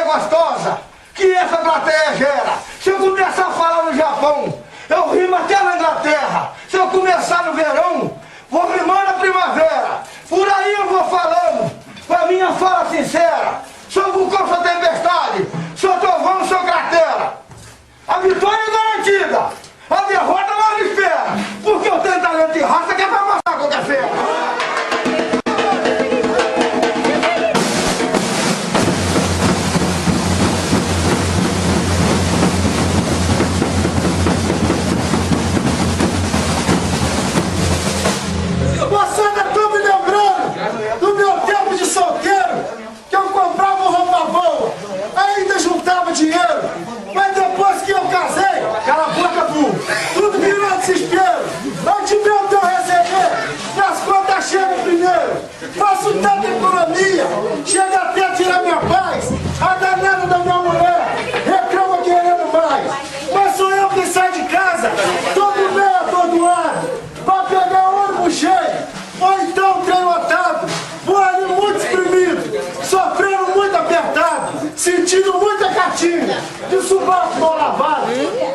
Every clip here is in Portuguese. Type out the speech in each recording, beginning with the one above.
plateia gostosa que essa plateia gera. Se eu começar a falar no Japão, eu rimo até na Inglaterra. Se eu começar no verão, vou rimar na primavera. Por aí eu vou falando, com a minha fala sincera. Sou vulcão, sou tempestade, sou trovão, sou cratera. A vitória é garantida, a derrota não me espera, porque eu tenho talento e raça que é pra matar qualquer feira. Dinheiro, mas depois que eu casei, cala a boca, burro, tudo virou desespero. Onde mesmo eu receber, minhas contas chegam primeiro. Faço tanta economia, chega até a tirar minha paz. A danada da minha mulher reclama querendo mais. Mas sou eu que saio de casa, todo mês, todo ano, pra pegar ônibus cheio, ou então trem lotado. Vou ali muito exprimido, sofrendo muito apertado, sentindo muita catinha, de subaco mal lavado,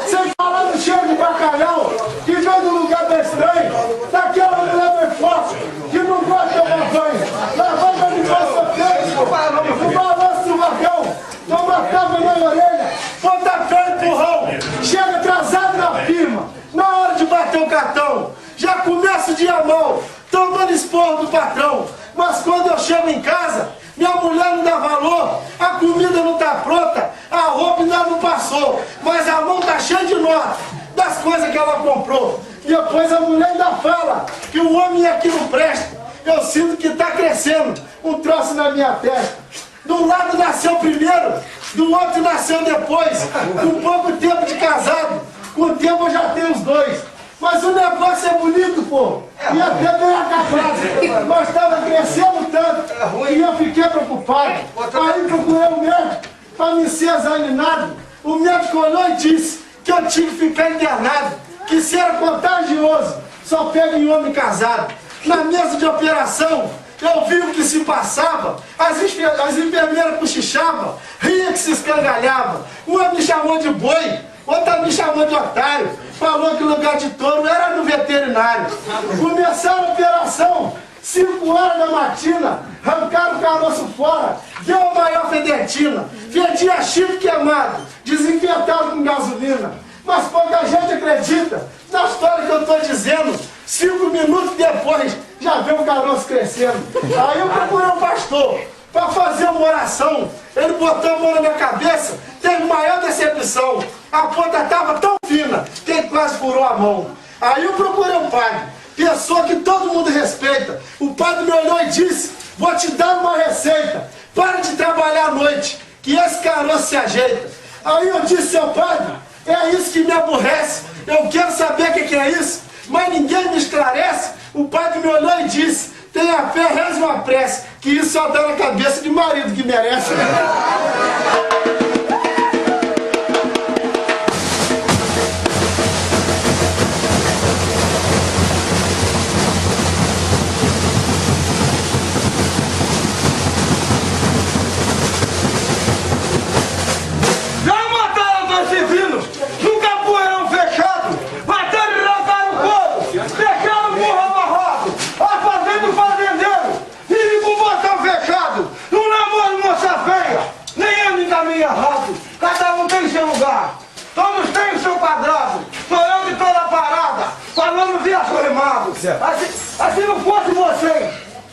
sem falar no cheiro de bacalhau, que vem do lugar bem estranho, daquela mulher bem forte, que não gosta de tomar banho, lavando de passa feio, o balanço do vagão, toma tapa na orelha, pontapé e empurrão, chega atrasado na firma, na hora de bater o cartão, já começa o dia mal, tomando esporro do patrão. Mas quando eu chego em casa, minha mulher não dá valor, a comida não tá pronta, a roupa ainda não passou, mas a mão tá cheia de nota das coisas que ela comprou. Depois a mulher ainda fala que o homem aqui não presta. Eu sinto que tá crescendo um troço na minha testa. Do lado nasceu primeiro, do outro nasceu depois, com pouco tempo de casado, com o tempo eu já tenho os dois. Mas o negócio é bonito, pô, e até bem acabado. Nós estávamos crescendo tanto e eu fiquei preocupado. Aí procurei um médico para me ser examinado. O médico olhou e disse que eu tinha que ficar internado, que se era contagioso, só pega em homem casado. Na mesa de operação, eu vi o que se passava, as enfermeiras cochichavam, ria que se escangalhava. Uma me chamou de boi, outra me chamou de otário, falou que o lugar de touro era no veterinário. Começaram a operação, 5 horas da matina, arrancaram o caroço fora, deu a maior fedentina, fedia chifre queimado, desinfetado com gasolina. Mas pouca gente acredita na história que eu estou dizendo. 5 minutos depois, já vê o caroço crescendo. Aí eu procurei um pastor para fazer uma oração. Ele botou a mão na minha cabeça, teve maior decepção. A ponta estava tão fina que ele quase furou a mão. Aí eu procurei um padre, pessoa que todo mundo respeita. O padre me olhou e disse: vou te dar uma receita, para de trabalhar à noite, que esse caroço se ajeita. Aí eu disse: seu padre, é isso que me aborrece, eu quero saber o que é isso, mas ninguém me esclarece. O padre me olhou e disse: tenha fé, reze uma prece, que isso só dá na cabeça de marido que merece. Cada um tem seu lugar, todos têm o seu quadrado. Sou eu de toda a parada, falando via rimado. Assim não fosse você,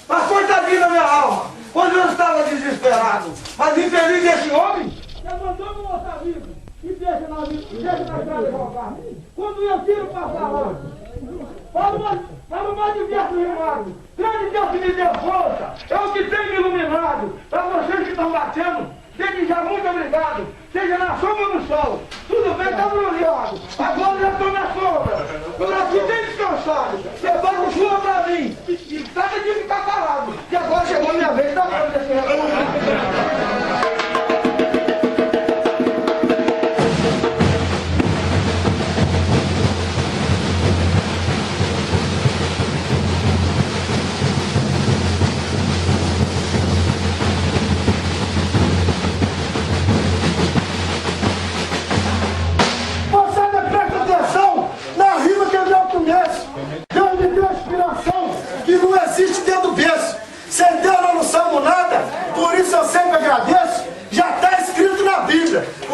mas coitadinho da minha alma, quando eu estava desesperado. Mas infeliz esse homem, abandono o nosso amigo e deixa na estrada jogar. Quando eu tiro para falar, para o mais diverso rimado, grande Deus que me deu força, é o que tem me iluminado. Para vocês que estão batendo, desde já muito obrigado, seja na sombra ou no sol, tudo bem, tá bronzeado, agora já estou na sombra, por aqui bem descansado, você bota chuva pra mim, e trata de ficar calado, que agora chegou a minha vez, tá bom, desse recado.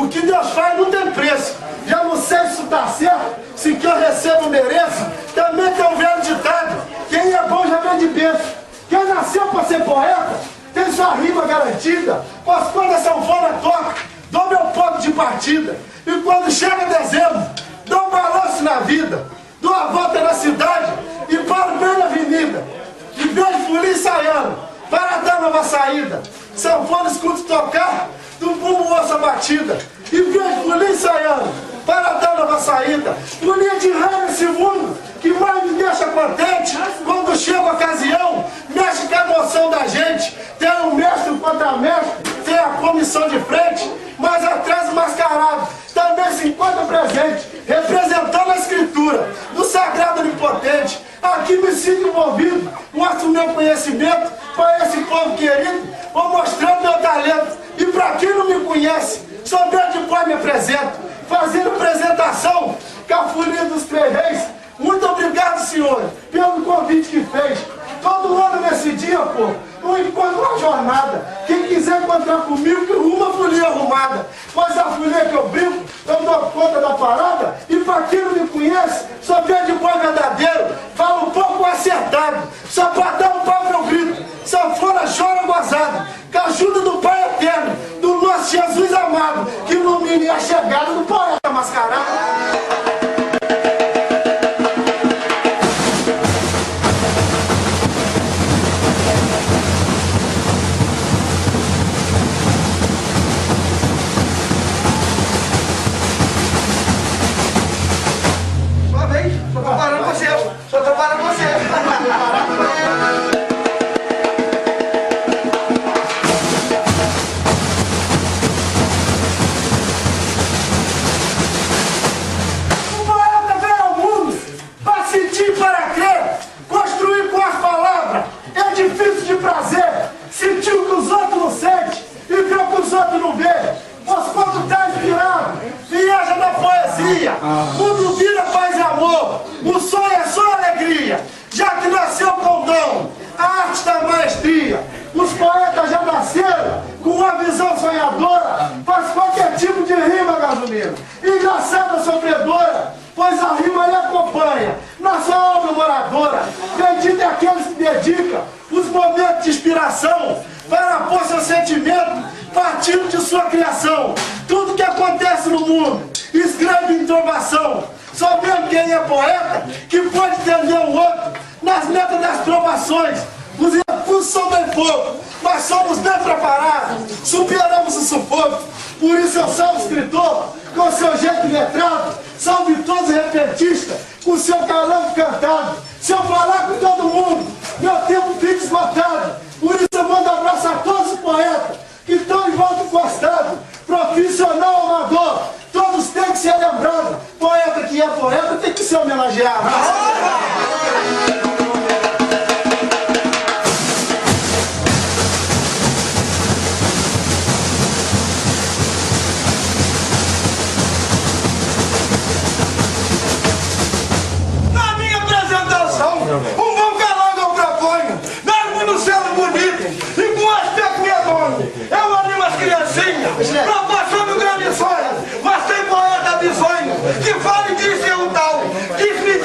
O que Deus faz não tem preço. Já não sei se isso está certo, se que eu recebo eu mereço. Também tem um velho ditado: quem é bom já vem de berço. Quem nasceu para ser poeta tem sua rima garantida. Pois quando a sanfona toca, dou meu ponto de partida. E quando chega dezembro, dou um balanço na vida. Dou a volta na cidade e paro bem na avenida. E vejo folia ensaiando para dar nova saída. Sanfona escuto tocar, do bumbo ouço a batida. E vejo folia ensaiando para dar nova saída. Folia de rei nesse mundo que mais me deixa contente. Quando chega a ocasião, mexe com a emoção da gente. Tem um mestre contra mestre, tem a comissão de frente, mas atrás o mascarado também se encontra presente, representando a escritura do sagrado onipotente. Aqui me sinto envolvido, mostro meu conhecimento para esse povo querido, vou mostrando meu talento. E para quem não me conhece, sou bem de boa me apresento, fazendo apresentação com a Folia dos Três Reis. Muito obrigado, senhor, pelo convite que fez. Todo ano nesse dia, pô, um encontro, uma jornada. Quem quiser encontrar comigo, que uma folia arrumada. Pois a folia que eu brinco, eu dou conta da parada. E pra quem não me conhece, sou bem de bom verdadeiro. Falo um pouco acertado, só pra dar um pau meu grito. Sanfona chora gozado, com a ajuda do Pai Eterno, do nosso Jesus amado, que ilumine a chegada do poeta mascarado. Tudo vira paz e amor, o sonho é só alegria, já que nasceu com dom, a arte da maestria. Os poetas já nasceram com uma visão sonhadora, faz qualquer tipo de rima, gasolina, engraçada, sofredora, pois a rima lhe acompanha na sua obra moradora. Bendito é aqueles que dedicam os momentos de inspiração para pôr seu sentimento partindo de sua criação. Tudo que acontece no mundo escreve em trovação. Só mesmo quem é poeta que pode entender o outro nas letras das trovações. Os recursos são bem poucos, mas somos bem preparados, superamos o sufoco. Por isso eu sou escritor, com seu jeito letrado, sou virtuoso repentista, com seu calango cantado. Se eu falar com todo mundo, meu tempo fica esgotado. Por isso eu mando abraço a todos os poetas que estão em volta encostado, profissional, amador, todos têm que ser lembrados. Poeta que é poeta tem que ser homenageado. Na minha apresentação, um bom calango eu proponho, mesmo no céu bonito e com aspecto redondo. Eu animo as criancinhas, proporciono grande sonho, mas tem poeta bizonho que fale disso e um tal, diz-me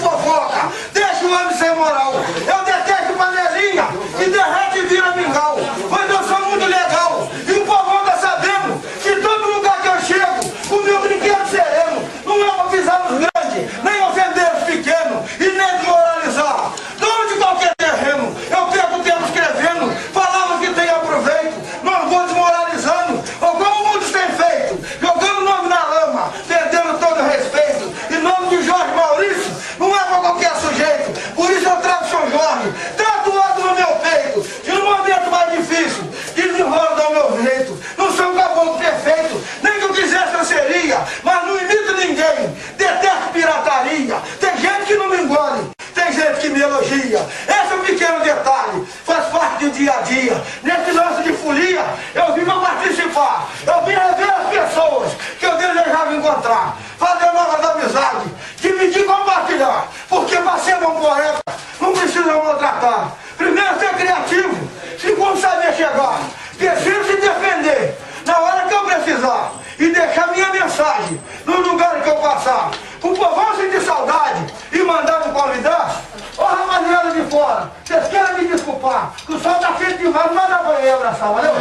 fofoca, deixa o homem sem moral. Eu detesto panelinha e derrete e vira mingau, pois eu sou muito legal e o povão tá sabendo que todo lugar que eu chego, o meu brinquedo sereno não é pra pisar nos grandes, nem ofender os pequenos e nem desmoralizar. Dono de qualquer terreno, eu perco tempo escrevendo, falava que tem aproveito, não vou desmoralizando, ou como o mundo tem feito, jogando o nome na lama, perdendo todo o respeito. Em nome de Jorge Maurício, não é pra qualquer sujeito, por isso eu trago São Jorge, tatuado no meu peito, e no momento mais difícil, desenrola do meu jeito. Não sou um caboclo perfeito, nem que eu quisesse eu seria, mas não imito ninguém, detesto pirataria. Tem gente que não me engole, tem gente que me elogia. Esse é um pequeno detalhe, faz parte do dia a dia. Nesse lance de folia, eu vim para participar, eu vim rever as pessoas que eu desejava encontrar, fazer novas amizades, dividir e compartilhar, porque para ser bom poeta não precisa maltratar. Primeiro ser criativo, segundo saber chegar, terceiro se defender. Na hora que eu precisar sol tá quente demais, não manda banho aí abraçar, valeu?